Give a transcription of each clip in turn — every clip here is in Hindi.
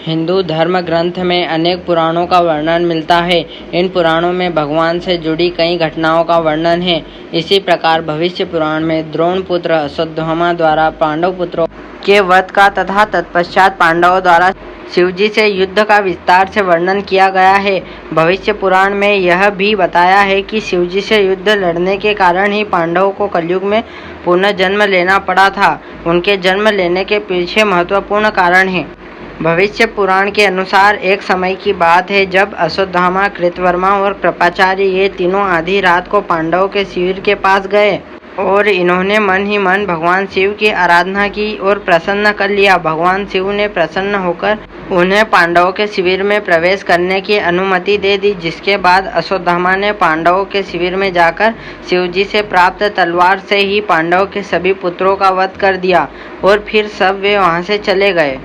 हिंदू धर्म ग्रंथ में अनेक पुराणों का वर्णन मिलता है। इन पुराणों में भगवान से जुड़ी कई घटनाओं का वर्णन है। इसी प्रकार भविष्य पुराण में द्रोण पुत्र अश्वत्थामा द्वारा पांडव पुत्रों के वध का तथा तत्पश्चात पांडवों द्वारा शिवजी से युद्ध का विस्तार से वर्णन किया गया है। भविष्य पुराण में यह भी बताया है कि शिवजी से युद्ध लड़ने के कारण ही पांडवों को कलयुग में पुनः जन्म लेना पड़ा था। उनके जन्म लेने के पीछे महत्वपूर्ण कारण है। भविष्य पुराण के अनुसार एक समय की बात है जब अश्वत्थामा, कृतवर्मा और कृपाचार्य ये तीनों आधी रात को पांडवों के शिविर के पास गए और इन्होंने मन ही मन भगवान शिव की आराधना की और प्रसन्न कर लिया। भगवान शिव ने प्रसन्न होकर उन्हें पांडवों के शिविर में प्रवेश करने की अनुमति दे दी, जिसके बाद अश्वत्थामा ने पांडवों के शिविर में जाकर शिवजी से प्राप्त तलवार से ही पांडवों के सभी पुत्रों का वध कर दिया और फिर सब वे वहां से चले गए।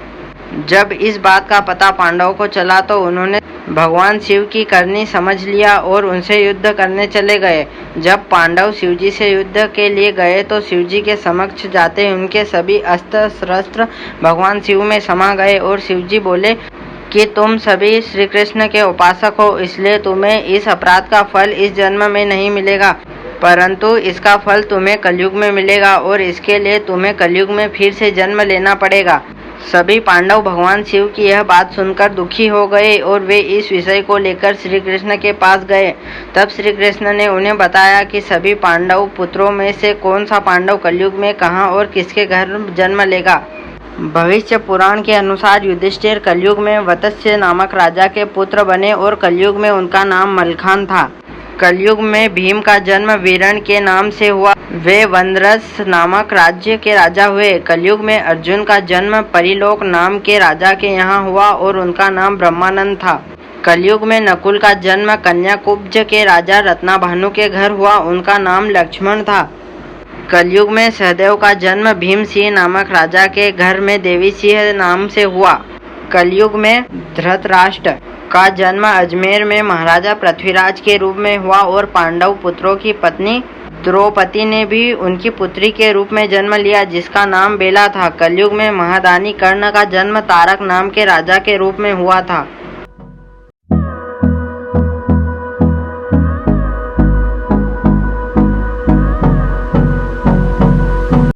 जब इस बात का पता पांडवों को चला तो उन्होंने भगवान शिव की करनी समझ लिया और उनसे युद्ध करने चले गए। जब पांडव शिवजी से युद्ध के लिए गए तो शिवजी के समक्ष जाते उनके सभी अस्त्र शस्त्र भगवान शिव में समा गए और शिवजी बोले कि तुम सभी श्री कृष्ण के उपासक हो, इसलिए तुम्हें इस अपराध का फल इस जन्म में नहीं मिलेगा, परंतु इसका फल तुम्हें कलयुग में मिलेगा और इसके लिए तुम्हें कलयुग में फिर से जन्म लेना पड़ेगा। सभी पांडव भगवान शिव की यह बात सुनकर दुखी हो गए और वे इस विषय को लेकर श्री कृष्ण के पास गए। तब श्री कृष्ण ने उन्हें बताया कि सभी पांडव पुत्रों में से कौन सा पांडव कलयुग में कहाँ और किसके घर जन्म लेगा। भविष्य पुराण के अनुसार युधिष्ठिर कलयुग में वत्स्य नामक राजा के पुत्र बने और कलयुग में उनका नाम मलखान था। कलयुग में भीम का जन्म वीरण के नाम से हुआ। वे वनरस नामक राज्य के राजा हुए। कलयुग में अर्जुन का जन्म परिलोक नाम के राजा के यहाँ हुआ और उनका नाम ब्रह्मानंद था। कलयुग में नकुल का जन्म कन्याकुब्ज के राजा रत्नाभानु के घर हुआ। उनका नाम लक्ष्मण था। कलयुग में सहदेव का जन्म भीमसिंह नामक राजा के घर में देवी सिंह नाम से हुआ। कलयुग में धृतराष्ट्र का जन्म अजमेर में महाराजा पृथ्वीराज के रूप में हुआ और पांडव पुत्रों की पत्नी द्रौपदी ने भी उनकी पुत्री के रूप में जन्म लिया, जिसका नाम बेला था। कलयुग में महादानी कर्ण का जन्म तारक नाम के राजा के रूप में हुआ था।